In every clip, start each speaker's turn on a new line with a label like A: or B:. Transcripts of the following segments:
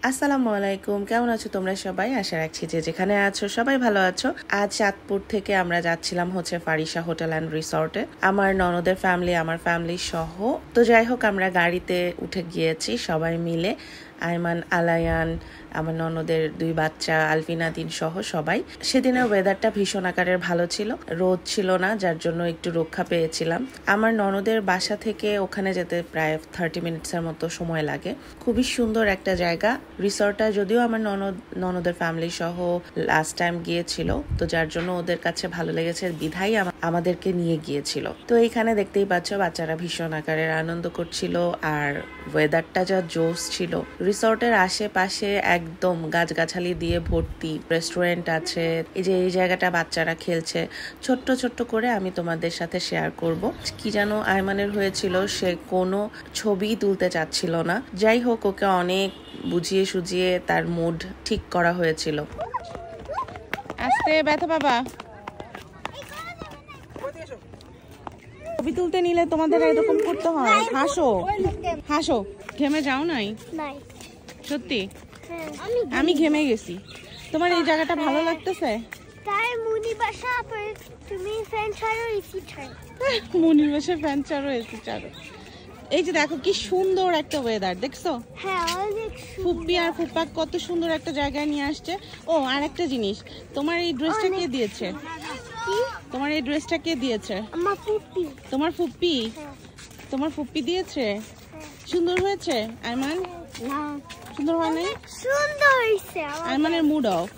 A: আসসালামু আলাইকুম, কেমন আছো তোমরা সবাই? আশা রাখছি যে যেখানে আছো সবাই ভালো আছো। আজ চাঁদপুর থেকে আমরা যাচ্ছিলাম হচ্ছে ফারিসা হোটেল অ্যান্ড রিসর্টে, আমার ননদের ফ্যামিলি, আমার ফ্যামিলি সহ। তো যাই হোক, আমরা গাড়িতে উঠে গিয়েছি সবাই মিলে, আইমান, আলায়ান, আমার ননদের 2 বাচ্চা আলফিনা, দিন সহ সবাই। সেদিনের ওয়েদারটা ভীষণ আকারের ভালো ছিল, রোদ ছিল না, যার জন্য একটু রক্ষা পেয়েছিলাম। আমার ননদের বাসা থেকে ওখানে যেতে প্রায় 30 মিনিটসের মতো সময় লাগে। খুবই সুন্দর একটা জায়গা। রিসর্টটা যদিও আমার ননদের ফ্যামিলি সহ লাস্ট টাইম গিয়েছিল, তো যার জন্য ওদের কাছে ভালো লেগেছে বিধাই আমাদেরকে নিয়ে গিয়েছিল। তো এইখানে দেখতেই পাচ্ছ বাচ্চারা ভীষণ আকারের আনন্দ করছিল, আর ওয়েদারটা যা জোস ছিল। রিসর্টের আশেপাশে একদম গাছগাছালি দিয়ে ভর্তি, রেস্টুরেন্ট আছে। এই যে এই জায়গাটা বাচ্চারা খেলছে ছোট্ট ছোট্ট করে, আমি তোমাদের সাথে শেয়ার করব। কি যেন আয়মানের হয়েছিল, সে কোনো ছবি তুলতে চাচ্ছিল না। যাই হোক, ওকে অনেক বুঝিয়ে সুজিয়ে তার মুড ঠিক করা হয়েছিল। আস্তে ব্যথা বাবা, ছবি তুলতে নিলে তোমাদের এরকম করতে হয়। হাসো হাসো, ঘেমে যাও নাই? সত্যি আমি ঘেমে গেছি। তোমার এই জায়গাটা ভালো লাগতেছে?
B: মুনির
A: বাসায় ফ্যান ছাড়ো, এসি ছাড়ো। এই যে দেখো কি সুন্দর একটা ওয়েদার, দেখছো? ফুপ্পি আর ফুপ্পা কত সুন্দর একটা জায়গায় নিয়ে আসছে। ও, আর একটা জিনিস, তোমার এই ড্রেসটা কে দিয়েছে? তোমার এই ড্রেসটা কে দিয়েছে?
B: আমার ফুপ্পি।
A: তোমার ফুপ্পি? তোমার ফুপ্পি দিয়েছে? সুন্দর হয়েছে আইমান?
B: না,
A: সুন্দর হয় নাই?
B: সুন্দর হয়েছে।
A: আইমানের মুড অফ।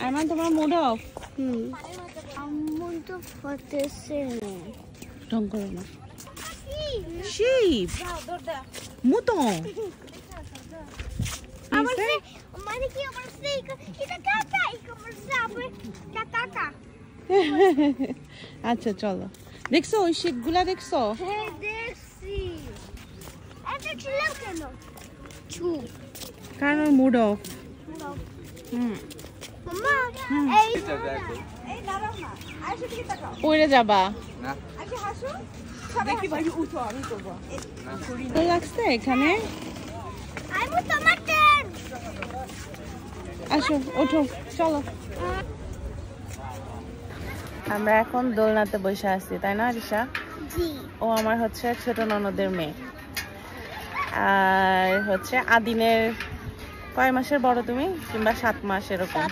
A: আইমান, তোমার মুড অফ?
B: আমার তো ফটেছে না।
A: ঢং করো না। শিপ মুতো আচ্ছা চলো। দেখছো ওই শিপ গুলা? দেখছো? কারণ মুড অফ। পড়ে যাবা। লাগছে এখানে। আসো, ওঠো, চলো। আমরা এখন দোলনাতে বসে আছি, তাই না রিশা? ও আমার হচ্ছে ছোট ননদের মেয়ে, আর হচ্ছে আদিনের কয় মাসের বড় তুমি? কিংবা 7 মাস এরকম?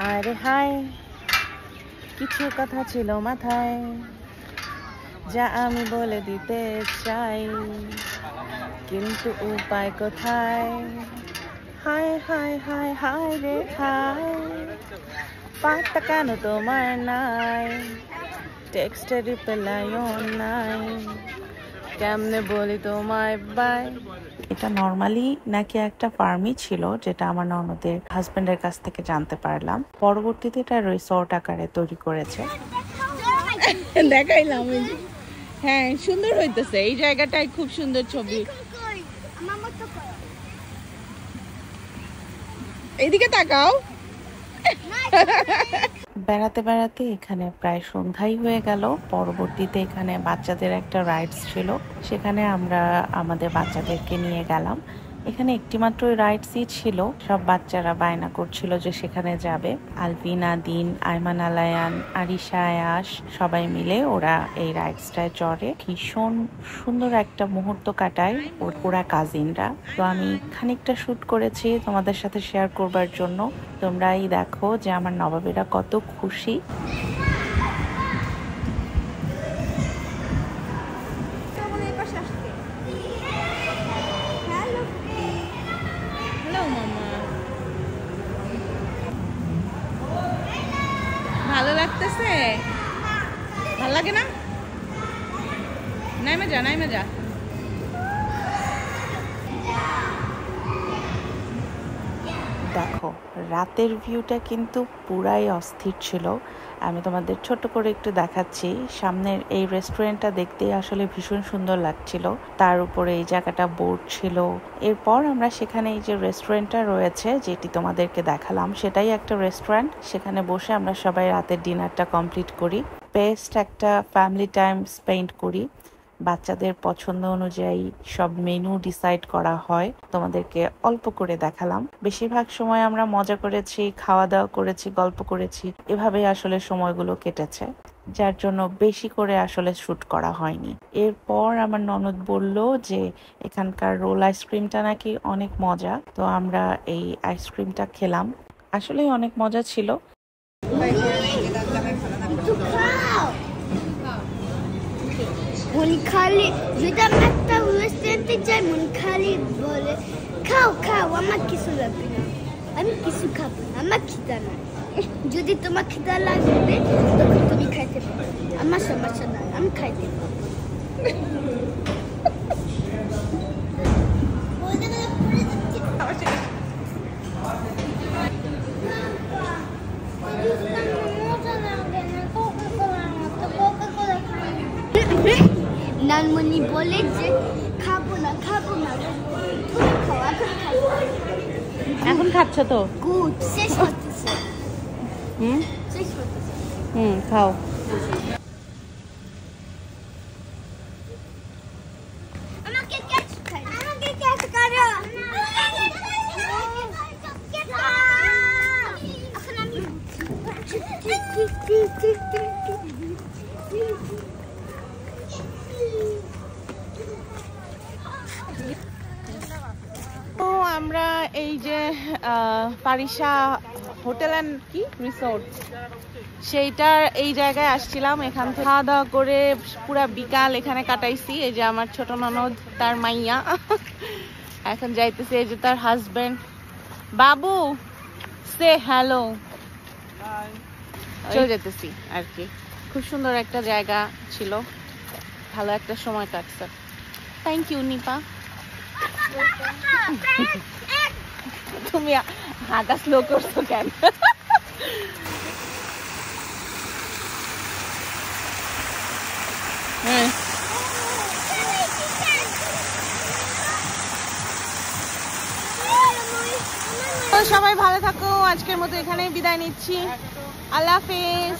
A: আরে হাই, কিছু কথা ছিল মাথায়, যা আমি বলে দিতে চাই, কিন্তু উপায় কোথায়? হায় হায় হায় হায় রে হায়, পাতা কেন তোমার নাই, টেক্সটের রিপ্লাইও নাই, কেমনে বলি তোমায় বাই। এটা নর্মালি নাকি একটা ফার্মই ছিল, যেটা আমার ননদের হাজবেন্ডের কাছ থেকে জানতে পারলাম। পরবর্তীতে এটা রিসর্ট আকারে তৈরি করেছে। দেখাইলাম। হ্যাঁ, সুন্দর হইতেছে এই জায়গাটায়, খুব সুন্দর ছবি। এইদিকে তাকাও। বেড়াতে বেড়াতে এখানে প্রায় সন্ধ্যাই হয়ে গেল। পরবর্তীতে এখানে বাচ্চাদের একটা রাইডস ছিল, সেখানে আমরা আমাদের বাচ্চাদেরকে নিয়ে গেলাম। এখানে একটিমাত্র রাইডসই ছিল, সব বাচ্চারা বায়না করছিল যে সেখানে যাবে। আলভিনা, দিন, আইমান, আলায়ান, আরিশা, আয়াস সবাই মিলে ওরা এই রাইডসটায় চড়ে। ভীষণ সুন্দর একটা মুহূর্ত কাটায় ওরা কাজিনরা। তো আমি খানিকটা শুট করেছি তোমাদের সাথে শেয়ার করবার জন্য। তোমরাই দেখো যে আমার নবাবেরা কত খুশি। ভালো লাগতেছে? ভালো লাগে না? নাইমে যা, নাইমে যা। দেখো, রাতের ভিউটা কিন্তু পুরাই অস্থির ছিল। আমি তোমাদের ছোট করে একটু দেখাচ্ছি। সামনের এই রেস্টুরেন্টটা দেখতেই আসলে ভীষণ সুন্দর লাগছিল, তার উপরে এই জায়গাটা বোর্ড ছিল। এরপর আমরা সেখানে এই যে রেস্টুরেন্টটা রয়েছে, যেটি তোমাদেরকে দেখালাম, সেটাই একটা রেস্টুরেন্ট। সেখানে বসে আমরা সবাই রাতের ডিনারটা কমপ্লিট করি, বেস্ট একটা ফ্যামিলি টাইম স্পেন্ড করি। বাচ্চাদের পছন্দ অনুযায়ী সব মেনু ডিসাইড করা হয়। তোমাদেরকে অল্প করে দেখালাম। বেশিরভাগ সময় আমরা মজা করেছি, খাওয়া দাওয়া করেছি, গল্প করেছি, এভাবেই আসলে সময়গুলো কেটেছে, যার জন্য বেশি করে আসলে শুট করা হয়নি। এরপর আমার ননদ বলল যে এখানকার রোল আইসক্রিমটা নাকি অনেক মজা, তো আমরা এই আইসক্রিমটা খেলাম। আসলে অনেক মজা ছিল।
B: মন খালি যদি আমি একটা রেস্টুরেন্টে যাই, মন খালি বলে খাও খাও, আমার কিছু লাগবে না, আমি কিছু খাবো না, আমার খিদা নাই। যদি তোমার খিদা লাগবে তখন তুমি খাইতে পারো, আমার সমস্যা নাই, আমি খাইতে পারবো। নানমণি বলে যে খাবো না খাবো না, তুমি খাও, এখন খাইবো।
A: এখন খাচ্ছ তো?
B: গুড, শেষ হতেছে। শেষ হতেছে।
A: খাও।
B: আমাকে ক্যাচ খাই, আমাকে ক্যাচ করো। এখন আমি
A: আমরা এই যে ফারিসা হোটেল অ্যান্ড কি রিসোর্ট, সেইটার এই জায়গায় আসছিলাম। এখান থেকে খাওয়া দাওয়া করে পুরা বিকাল এখানে কাটাইছি। এই যে আমার ছোট ননদ, তার মাইয়া এখন যাইতেছে, এই যে তার হাজবেন্ড। বাবু সে হ্যালো, চলে যেতেছি আর কি। খুব সুন্দর একটা জায়গা ছিল, ভালো একটা সময় কাটছে। Thank you Nipa. তুমি হাঁটা স্লো করছো কেন? সবাই ভালো থাকো, আজকের মতো এখানে বিদায় নিচ্ছি। আল্লাহ হাফেজ।